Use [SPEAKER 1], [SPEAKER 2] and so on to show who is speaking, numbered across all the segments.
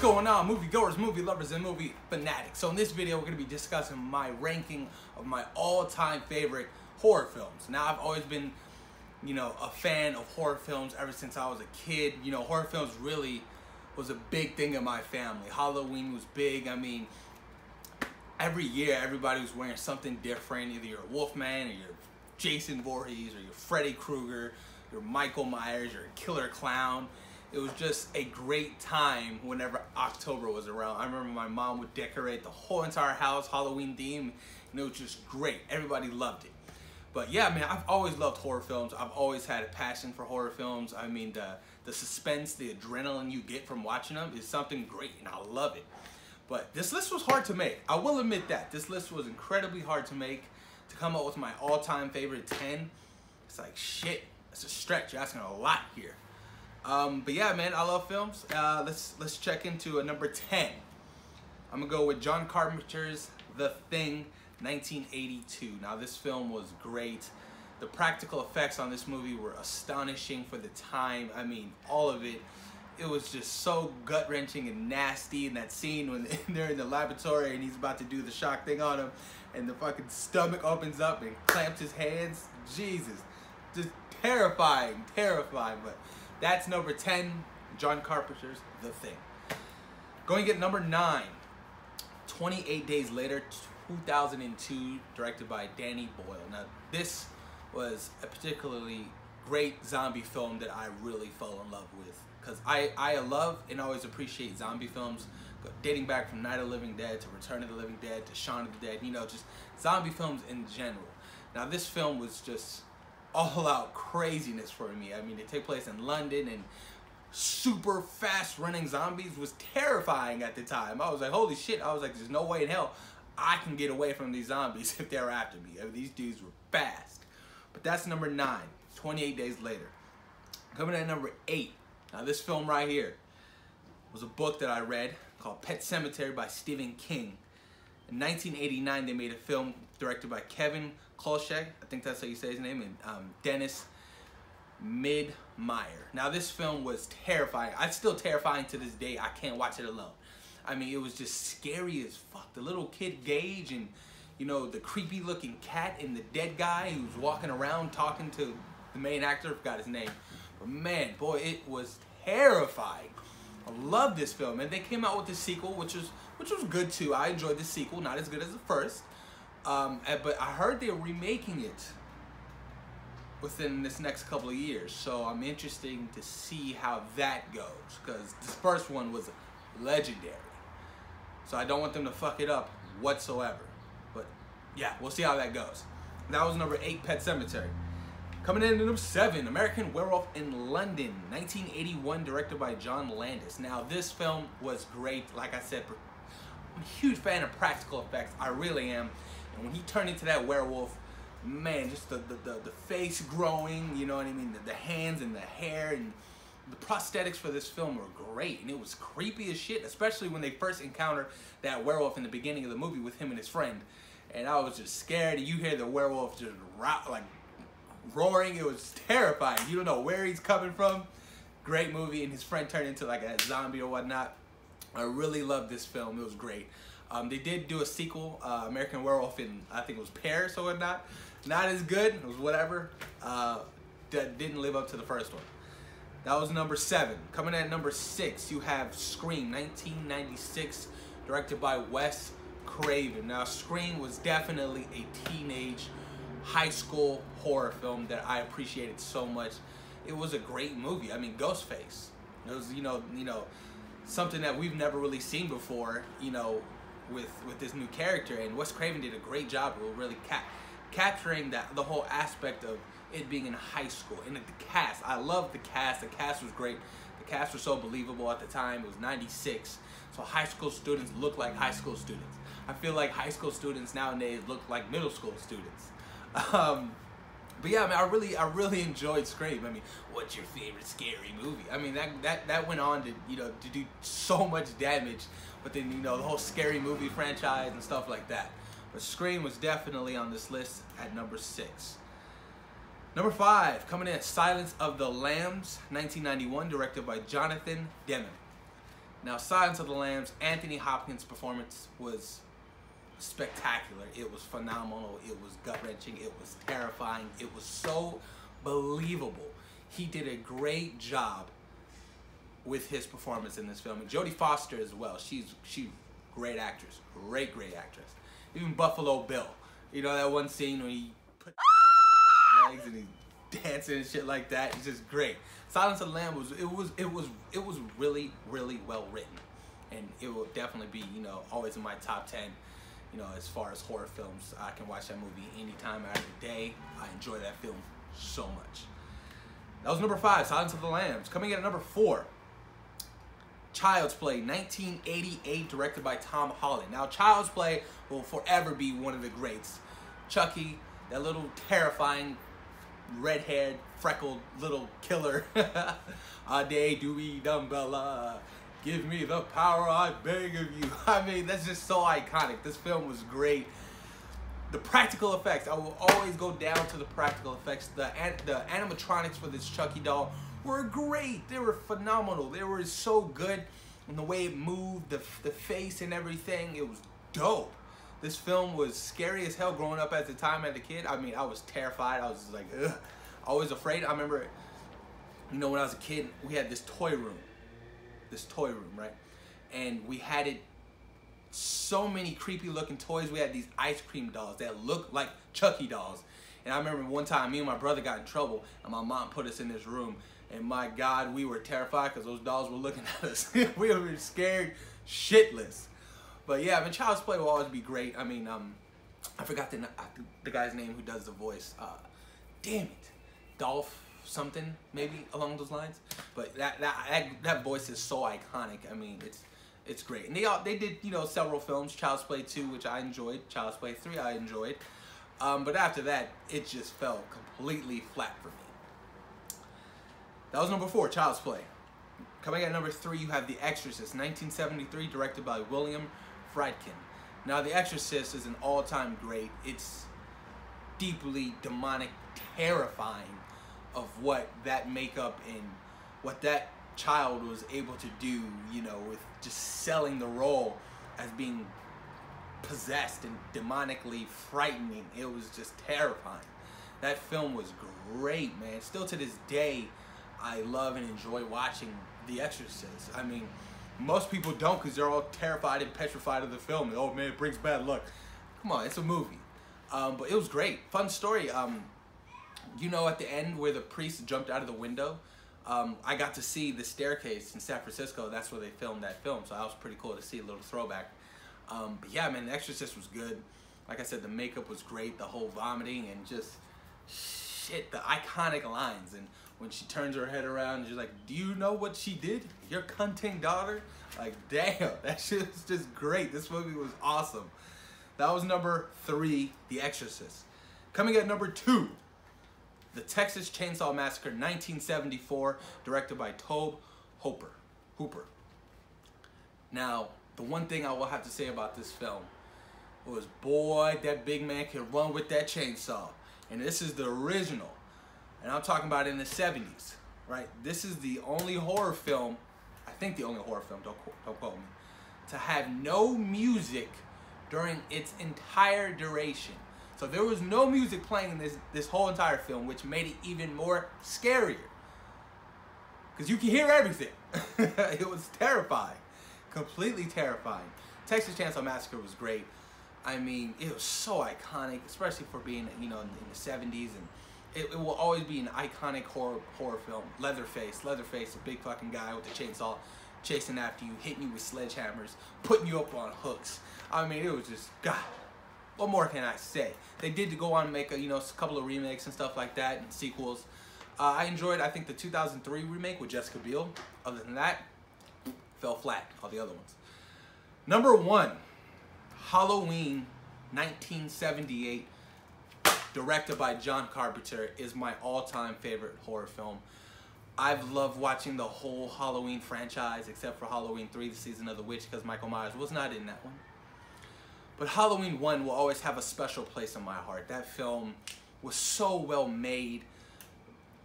[SPEAKER 1] going on, moviegoers, movie lovers, and movie fanatics? So in this video, we're going to be discussing my ranking of my all-time favorite horror films. Now, I've always been, a fan of horror films ever since I was a kid. Horror films really was a big thing in my family. Halloween was big. I mean, every year, everybody was wearing something different. Either you're a Wolfman, or you're Jason Voorhees, or you're Freddy Krueger, you're Michael Myers, you're a killer clown. It was just a great time whenever October was around. I remember my mom would decorate the whole entire house Halloween theme, and it was just great. Everybody loved it. But yeah, man, I've always loved horror films. I've always had a passion for horror films. I mean, the suspense, the adrenaline you get from watching them is something great, and I love it. But this list was hard to make. I will admit that. This list was incredibly hard to make. To come up with my all-time favorite 10, it's like, shit, that's a stretch. You're asking a lot here. But yeah, man, I love films. Let's check into a number 10. I'm gonna go with John Carpenter's The Thing, 1982. Now, this film was great. The practical effects on this movie were astonishing for the time. I mean, all of it. It was just so gut-wrenching and nasty in that scene when they're in the laboratory and he's about to do the shock thing on him, and the fucking stomach opens up and clamps his hands. Jesus, just terrifying, but that's number 10, John Carpenter's The Thing. Going at number 9, 28 Days Later, 2002, directed by Danny Boyle. Now, this was a particularly great zombie film that I really fell in love with, because I love and always appreciate zombie films, dating back from Night of the Living Dead to Return of the Living Dead to Shaun of the Dead, just zombie films in general. Now, this film was just all out craziness for me. I mean, they take place in London, and super fast running zombies was terrifying at the time. I was like, holy shit. I was like, there's no way in hell I can get away from these zombies if they're after me. I mean, these dudes were fast. But that's number 9, 28 Days Later. Coming at number 8. Now, this film right here was a book that I read called Pet Sematary by Stephen King. In 1989, they made a film directed by Kevin Kolchak, I think that's how you say his name, and Dennis Midmeyer. Now, this film was terrifying. It's still terrifying to this day. I can't watch it alone. I mean, it was just scary as fuck. The little kid Gage, and the creepy looking cat, and the dead guy who's walking around talking to the main actor. I forgot his name. But man, boy, it was terrifying. I love this film, and they came out with the sequel, which was good too. I enjoyed the sequel, not as good as the first. But I heard they're remaking it within this next couple of years, so I'm interested to see how that goes, because this first one was legendary. So I don't want them to fuck it up whatsoever. But yeah, we'll see how that goes. That was number 8, Pet Sematary. Coming in at number 7, American Werewolf in London, 1981, directed by John Landis. Now, this film was great. Like I said, I'm a huge fan of practical effects. I really am. And when he turned into that werewolf, man, just the face growing, you know what I mean? The hands and the hair, and the prosthetics for this film were great. And it was creepy as shit, especially when they first encountered that werewolf in the beginning of the movie with him and his friend. And I was just scared. And you hear the werewolf just roaring. It was terrifying. You don't know where he's coming from. Great movie. And his friend turned into like a zombie or whatnot. I really loved this film. It was great. They did do a sequel, American Werewolf in, I think it was Paris or whatnot. Not as good. It was whatever. That didn't live up to the first one. That was number 7. Coming at number 6, you have Scream, 1996, directed by Wes Craven. Now, Scream was definitely a teenage, high school horror film that I appreciated so much. It was a great movie. I mean, Ghostface. It was, something that we've never really seen before, with this new character, and Wes Craven did a great job of really capturing the whole aspect of it being in high school. And the cast, I love the cast. The cast was great. The cast was so believable at the time. It was 96, so high school students look like high school students. I feel like high school students nowadays look like middle school students. But yeah, I mean, I really enjoyed Scream. I mean, what's your favorite scary movie? I mean, that went on to to do so much damage within the whole Scary Movie franchise and stuff like that. But Scream was definitely on this list at number 6. Number 5, coming in, Silence of the Lambs, 1991, directed by Jonathan Demme. Now, Silence of the Lambs, Anthony Hopkins' performance was spectacular. It was phenomenal. It was gut-wrenching. It was terrifying. It was so believable. He did a great job with his performance in this film. And Jodie Foster as well. She's great actress. Great actress. Even Buffalo Bill. You know that one scene when he put legs and he's dancing and shit like that. It's just great. Silence of the Lambs was really well written, and it will definitely be, you know, always in my top 10. You know, as far as horror films, I can watch that movie anytime out of the day. I enjoy that film so much. That was number 5, Silence of the Lambs. Coming in at number 4, Child's Play, 1988, directed by Tom Holland. Now, Child's Play will forever be one of the greats. Chucky, that little terrifying, red-haired, freckled little killer. Ade Dewey Dumbella, give me the power, I beg of you. I mean, that's just so iconic. This film was great. The practical effects, I will always go down to the practical effects. The animatronics for this Chucky doll were great. They were phenomenal. They were so good. And the way it moved, the face and everything, it was dope. This film was scary as hell growing up at the time as a kid. I mean, I was terrified. I was just like, ugh. Always afraid. I remember, you know, when I was a kid, we had this toy room, right? And we had it, so many creepy looking toys. We had these ice cream dolls that looked like Chucky dolls. And I remember one time me and my brother got in trouble and my mom put us in this room, and my God, we were terrified because those dolls were looking at us. We were scared shitless. But yeah, I mean, Child's Play will always be great. I mean, I forgot the guy's name who does the voice. Damn it, Dolph something, maybe along those lines. But that voice is so iconic. I mean, it's great. And they did, you know, several films. Child's Play 2, which I enjoyed. Child's Play 3, I enjoyed. But after that, it just fell completely flat for me. That was number 4, Child's Play. Coming at number 3, you have The Exorcist, 1973, directed by William Friedkin. Now, The Exorcist is an all-time great. It's deeply demonic, terrifying of what that makeup and what that child was able to do, you know, with just selling the role as being possessed and demonically frightening. It was just terrifying. That film was great, man. Still to this day, I love and enjoy watching The Exorcist. I mean, most people don't because they're all terrified and petrified of the film. Oh man, it brings bad luck. Come on, it's a movie. But it was great. Fun story. You know, at the end where the priest jumped out of the window, I got to see the staircase in San Francisco. That's where they filmed that film. So that was pretty cool to see, a little throwback. But yeah, man, The Exorcist was good. Like I said, the makeup was great. The whole vomiting and just shit, the iconic lines. And when she turns her head around and she's like, do you know what she did? Your cunting daughter? Like, damn, that shit was just great. This movie was awesome. That was number 3, The Exorcist. Coming at number 2, The Texas Chainsaw Massacre, 1974, directed by Tobe Hooper. Now, the one thing I will have to say about this film was, boy, that big man can run with that chainsaw. And this is the original. And I'm talking about in the 70s, right? This is the only horror film, I think the only horror film, don't quote me, to have no music during its entire duration. So there was no music playing in this whole entire film, which made it even more scarier. Because you can hear everything. It was terrifying. Completely terrifying. Texas Chainsaw Massacre was great. I mean, it was so iconic, especially for being, you know, in the 70s, and it will always be an iconic horror film. Leatherface, a big fucking guy with a chainsaw chasing after you, hitting you with sledgehammers, putting you up on hooks. I mean, it was just, God, what more can I say? They did go on and make a couple of remakes and stuff like that and sequels. I enjoyed, I think, the 2003 remake with Jessica Biel. Other than that, fell flat, all the other ones. Number 1, Halloween 1978, directed by John Carpenter, is my all-time favorite horror film. I've loved watching the whole Halloween franchise, except for Halloween 3, The Season of the Witch, because Michael Myers was not in that one. But Halloween 1 will always have a special place in my heart. That film was so well made,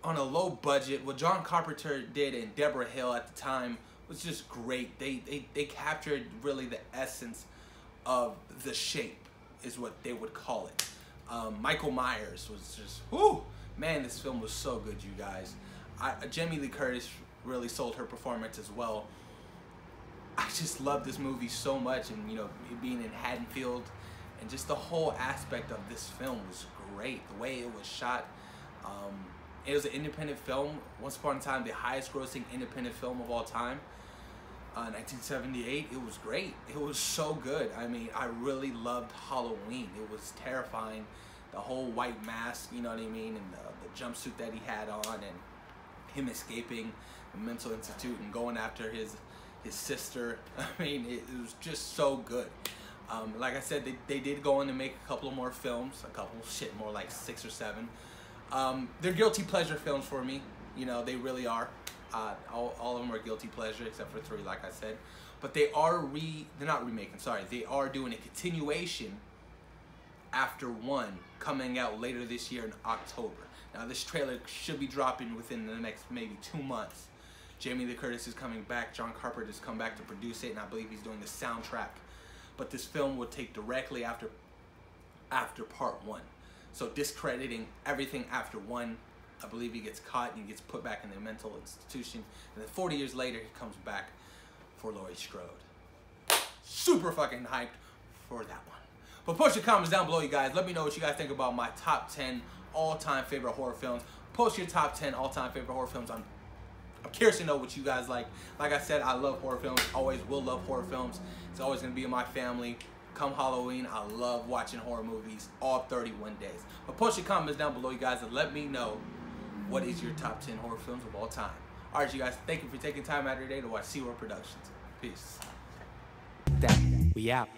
[SPEAKER 1] on a low budget. What John Carpenter did and Deborah Hill at the time was just great. They captured really the essence of The Shape, is what they would call it. Michael Myers was just, whoo, man, this film was so good, you guys. Jamie Lee Curtis really sold her performance as well. I just love this movie so much, and you know, being in Haddonfield, and just the whole aspect of this film was great. The way it was shot. It was an independent film. Once upon a time, the highest grossing independent film of all time. 1978. It was great. It was so good. I mean, I really loved Halloween. It was terrifying. The whole white mask, you know what I mean, and the jumpsuit that he had on, and him escaping the mental institute and going after his sister. I mean, it was just so good. Like I said, they did go on to make a couple of more films. More like 6 or 7. They're guilty pleasure films for me. You know, they really are. All of them are guilty pleasure except for 3, like I said. But they're not remaking, sorry. They are doing a continuation after 1 coming out later this year in October. Now, this trailer should be dropping within the next maybe 2 months. Jamie Lee Curtis is coming back. John Carpenter has come back to produce it, and I believe he's doing the soundtrack. But this film will take directly after part 1. So discrediting everything after 1, I believe he gets caught and he gets put back in the mental institution. And then 40 years later, he comes back for Laurie Strode. Super fucking hyped for that one. But post your comments down below, you guys. Let me know what you guys think about my top 10 all-time favorite horror films. Post your top 10 all-time favorite horror films. I'm curious to know what you guys like. Like I said, I love horror films. Always will love horror films. It's always going to be in my family. Come Halloween, I love watching horror movies all 31 days. But post your comments down below, you guys, and let me know what is your top 10 horror films of all time. Alright, you guys, thank you for taking time out of your day to watch SeaWorld Productions. Peace.
[SPEAKER 2] We out.